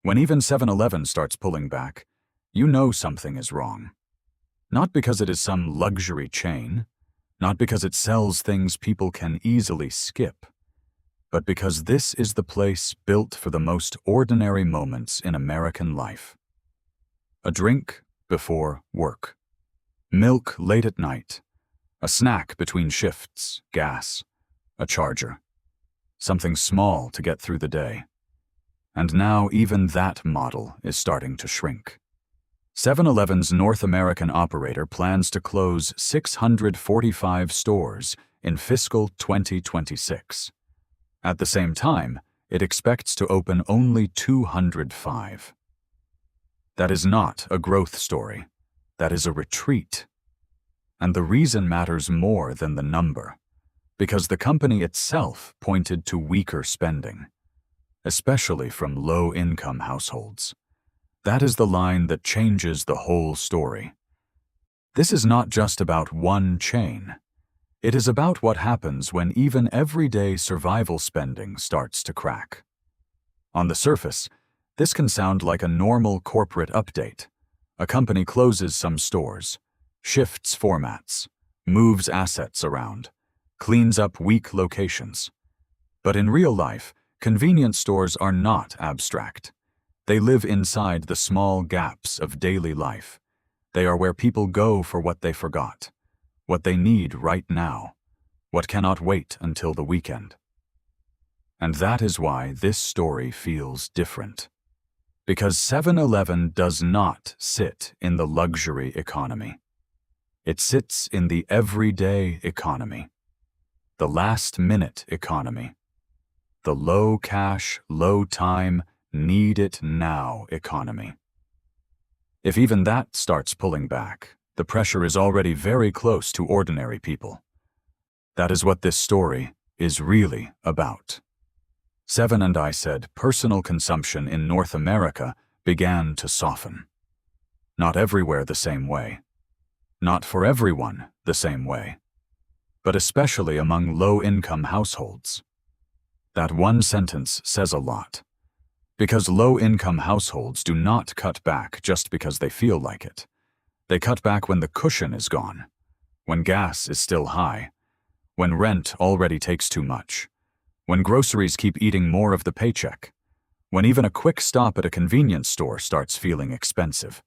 When even 7-Eleven starts pulling back, you know something is wrong. Not because it is some luxury chain, not because it sells things people can easily skip, but because this is the place built for the most ordinary moments in American life. A drink before work, milk late at night, a snack between shifts, gas, a charger, something small to get through the day. And now even that model is starting to shrink. 7-Eleven's North American operator plans to close 645 stores in fiscal 2026. At the same time, it expects to open only 205. That is not a growth story. That is a retreat. And the reason matters more than the number, because the company itself pointed to weaker spending, especially from low-income households. That is the line that changes the whole story. This is not just about one chain. It is about what happens when even everyday survival spending starts to crack. On the surface, this can sound like a normal corporate update. A company closes some stores, shifts formats, moves assets around, cleans up weak locations. But in real life, convenience stores are not abstract. They live inside the small gaps of daily life. They are where people go for what they forgot, what they need right now, what cannot wait until the weekend. And that is why this story feels different. Because 7-Eleven does not sit in the luxury economy. It sits in the everyday economy, the last-minute economy, the low-cash, low-time, need-it-now economy. If even that starts pulling back, the pressure is already very close to ordinary people. That is what this story is really about. 7 and I said personal consumption in North America began to soften. Not everywhere the same way. Not for everyone the same way. But especially among low-income households. That one sentence says a lot. Because low-income households do not cut back just because they feel like it. They cut back when the cushion is gone, when gas is still high, when rent already takes too much, when groceries keep eating more of the paycheck, when even a quick stop at a convenience store starts feeling expensive.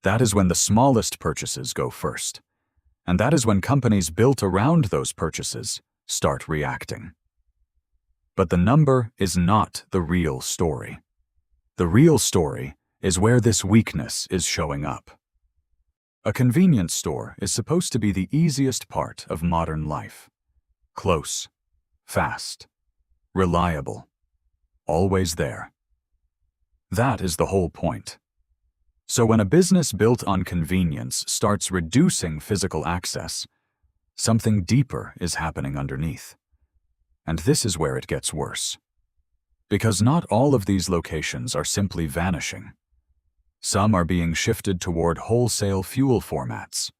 That is when the smallest purchases go first. And that is when companies built around those purchases start reacting. But the number is not the real story. The real story is where this weakness is showing up. A convenience store is supposed to be the easiest part of modern life. Close, fast, reliable, always there. That is the whole point. So when a business built on convenience starts reducing physical access, something deeper is happening underneath. And this is where it gets worse. Because not all of these locations are simply vanishing. Some are being shifted toward wholesale fuel formats.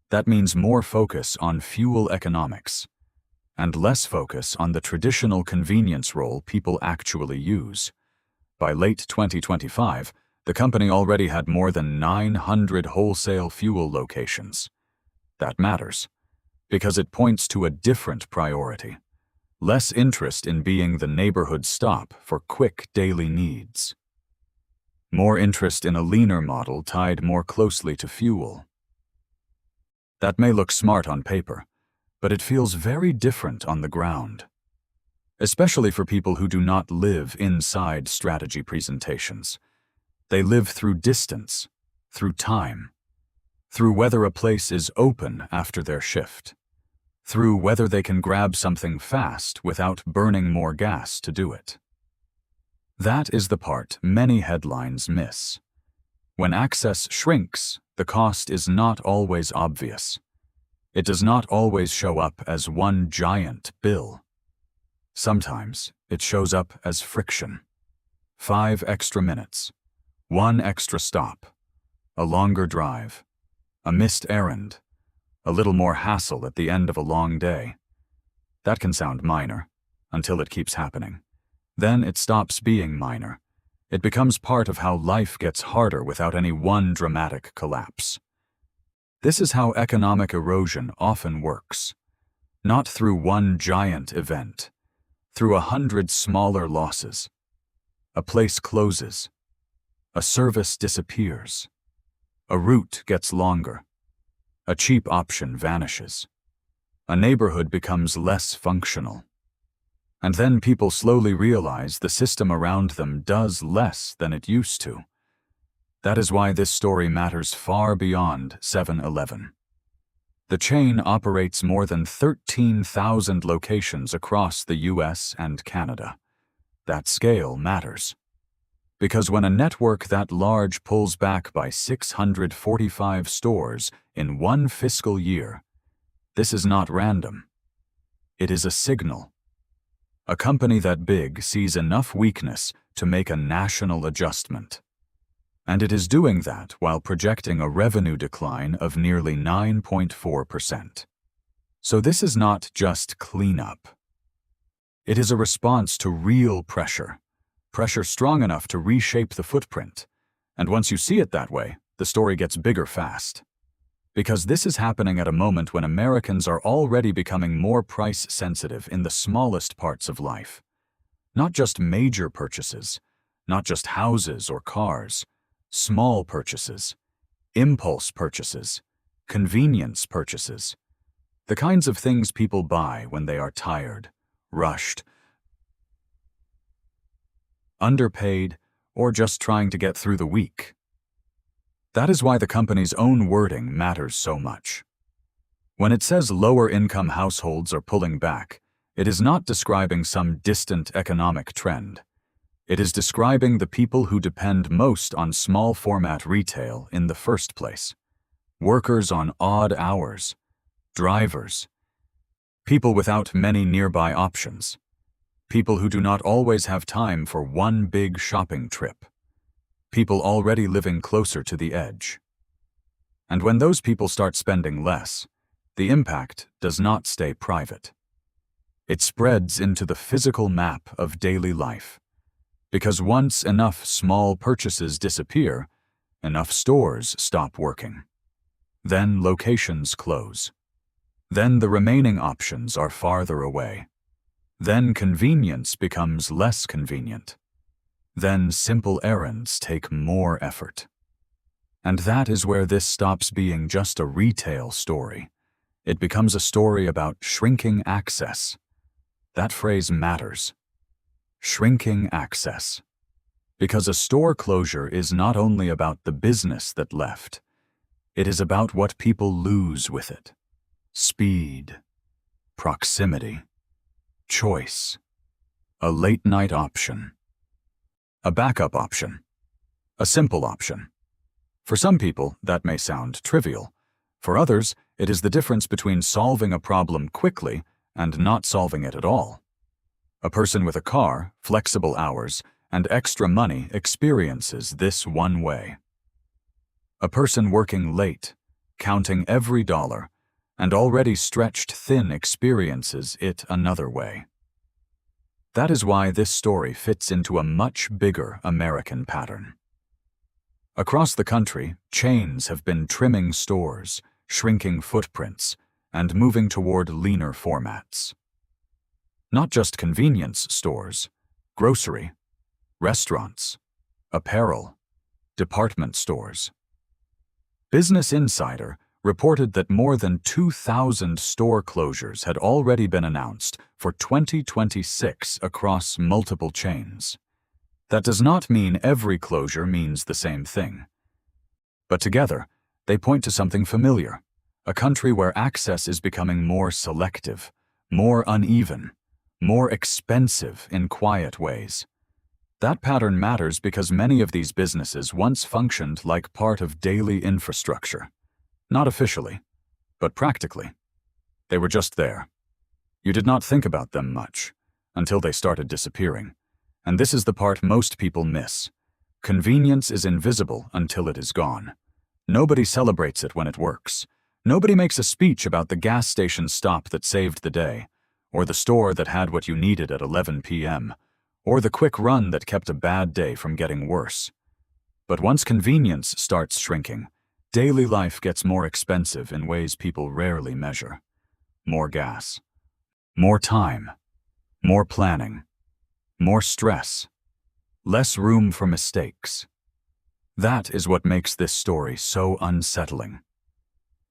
That means more focus on fuel economics, and less focus on the traditional convenience role people actually use. By late 2025, the company already had more than 900 wholesale fuel locations. That matters, because it points to a different priority. Less interest in being the neighborhood stop for quick daily needs. More interest in a leaner model tied more closely to fuel. That may look smart on paper, but it feels very different on the ground. Especially for people who do not live inside strategy presentations. They live through distance, through time, through whether a place is open after their shift. Through whether they can grab something fast without burning more gas to do it. That is the part many headlines miss. When access shrinks, the cost is not always obvious. It does not always show up as one giant bill. Sometimes it shows up as friction. 5 extra minutes, 1 extra stop, a longer drive, a missed errand, a little more hassle at the end of a long day. That can sound minor, until it keeps happening. Then it stops being minor, It becomes part of how life gets harder without any one dramatic collapse. This is how economic erosion often works. Not through one giant event, through 100 smaller losses. A place closes. A service disappears. A route gets longer. A cheap option vanishes. A neighborhood becomes less functional. And then people slowly realize the system around them does less than it used to. That is why this story matters far beyond 7-Eleven. The chain operates more than 13,000 locations across the US and Canada. That scale matters. Because when a network that large pulls back by 645 stores in one fiscal year, this is not random. It is a signal. A company that big sees enough weakness to make a national adjustment. And it is doing that while projecting a revenue decline of nearly 9.4%. So this is not just cleanup. It is a response to real pressure. Pressure strong enough to reshape the footprint. And once you see it that way, the story gets bigger fast. Because this is happening at a moment when Americans are already becoming more price-sensitive in the smallest parts of life. Not just major purchases, not just houses or cars, small purchases, impulse purchases, convenience purchases. The kinds of things people buy when they are tired, rushed, underpaid, or just trying to get through the week. That is why the company's own wording matters so much. When it says lower-income households are pulling back, it is not describing some distant economic trend. It is describing the people who depend most on small-format retail in the first place. Workers on odd hours, drivers, people without many nearby options, people who do not always have time for one big shopping trip. People already living closer to the edge. And when those people start spending less, the impact does not stay private. It spreads into the physical map of daily life. Because once enough small purchases disappear, enough stores stop working. Then locations close. Then the remaining options are farther away. Then convenience becomes less convenient. Then simple errands take more effort. And that is where this stops being just a retail story. It becomes a story about shrinking access. That phrase matters. Shrinking access. Because a store closure is not only about the business that left, it is about what people lose with it. Speed, proximity, choice, a late-night option. A backup option. A simple option. For some people, that may sound trivial. For others, it is the difference between solving a problem quickly and not solving it at all. A person with a car, flexible hours, and extra money experiences this one way. A person working late, counting every dollar, and already stretched thin experiences it another way. That is why this story fits into a much bigger American pattern. Across the country, chains have been trimming stores, shrinking footprints, and moving toward leaner formats. Not just convenience stores, grocery, restaurants, apparel, department stores. Business Insider reported that more than 2,000 store closures had already been announced for 2026 across multiple chains. That does not mean every closure means the same thing. But together, they point to something familiar, a country where access is becoming more selective, more uneven, more expensive in quiet ways. That pattern matters because many of these businesses once functioned like part of daily infrastructure. Not officially, but practically. They were just there. You did not think about them much, until they started disappearing. And this is the part most people miss. Convenience is invisible until it is gone. Nobody celebrates it when it works. Nobody makes a speech about the gas station stop that saved the day, or the store that had what you needed at 11 p.m., or the quick run that kept a bad day from getting worse. But once convenience starts shrinking, daily life gets more expensive in ways people rarely measure. More gas, more time, more planning, more stress, less room for mistakes. That is what makes this story so unsettling.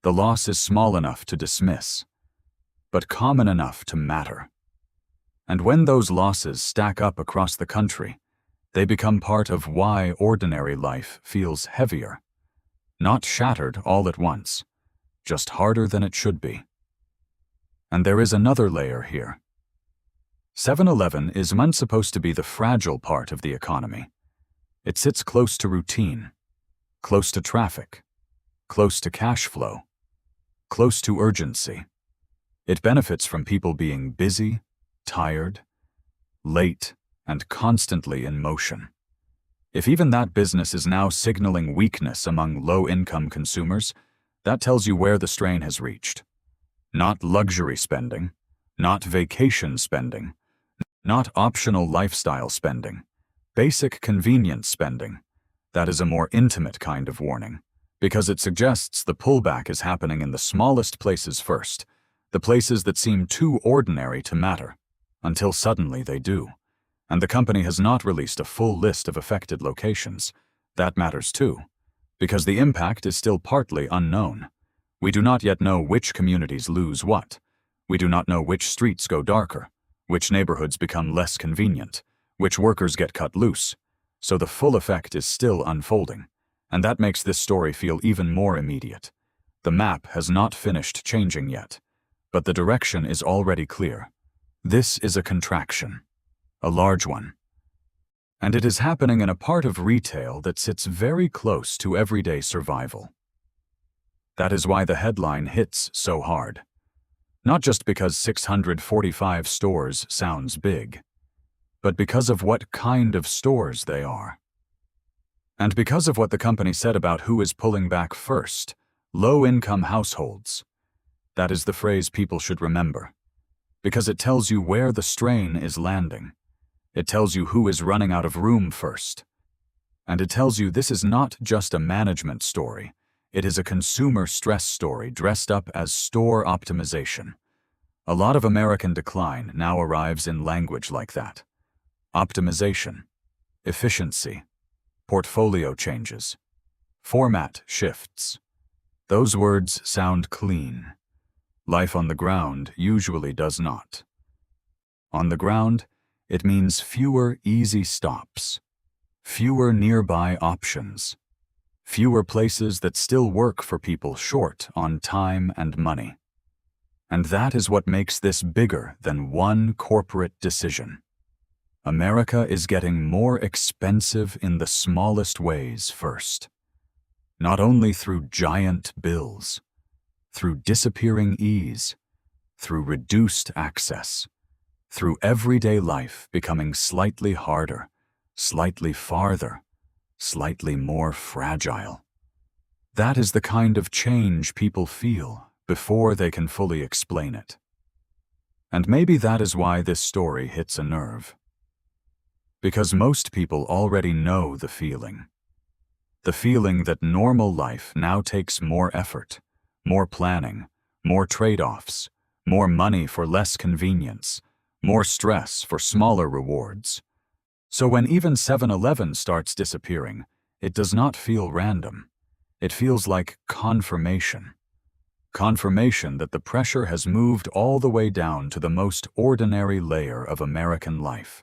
The loss is small enough to dismiss, but common enough to matter. And when those losses stack up across the country, they become part of why ordinary life feels heavier. Not shattered all at once, just harder than it should be. And there is another layer here. 7-Eleven is supposed to be the fragile part of the economy. It sits close to routine, close to traffic, close to cash flow, close to urgency. It benefits from people being busy, tired, late, and constantly in motion. If even that business is now signaling weakness among low-income consumers, that tells you where the strain has reached. Not luxury spending, not vacation spending, not optional lifestyle spending, basic convenience spending. That is a more intimate kind of warning, because it suggests the pullback is happening in the smallest places first, the places that seem too ordinary to matter, until suddenly they do. And the company has not released a full list of affected locations. That matters too, because the impact is still partly unknown. We do not yet know which communities lose what. We do not know which streets go darker, which neighborhoods become less convenient, which workers get cut loose. So the full effect is still unfolding, and that makes this story feel even more immediate. The map has not finished changing yet, but the direction is already clear. This is a contraction. A large one. And it is happening in a part of retail that sits very close to everyday survival. That is why the headline hits so hard. Not just because 645 stores sounds big, but because of what kind of stores they are. And because of what the company said about who is pulling back first, low-income households. That is the phrase people should remember, because it tells you where the strain is landing. It tells you who is running out of room first. And it tells you this is not just a management story. It is a consumer stress story dressed up as store optimization. A lot of American decline now arrives in language like that. Optimization, efficiency, portfolio changes, format shifts. Those words sound clean. Life on the ground usually does not. On the ground, it means fewer easy stops, fewer nearby options, fewer places that still work for people short on time and money. And that is what makes this bigger than one corporate decision. America is getting more expensive in the smallest ways first. Not only through giant bills, through disappearing ease, through reduced access, through everyday life becoming slightly harder, slightly farther, slightly more fragile. That is the kind of change people feel before they can fully explain it. And maybe that is why this story hits a nerve. Because most people already know the feeling. The feeling that normal life now takes more effort, more planning, more trade-offs, more money for less convenience, more stress for smaller rewards. So when even 7-Eleven starts disappearing, it does not feel random. It feels like confirmation. Confirmation that the pressure has moved all the way down to the most ordinary layer of American life.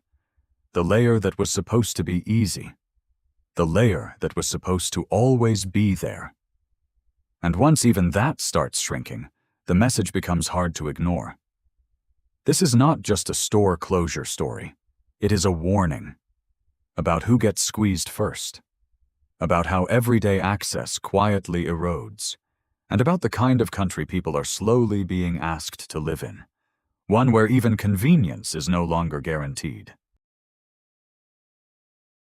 The layer that was supposed to be easy. The layer that was supposed to always be there. And once even that starts shrinking, the message becomes hard to ignore. This is not just a store closure story. It is a warning about who gets squeezed first, about how everyday access quietly erodes, and about the kind of country people are slowly being asked to live in, one where even convenience is no longer guaranteed.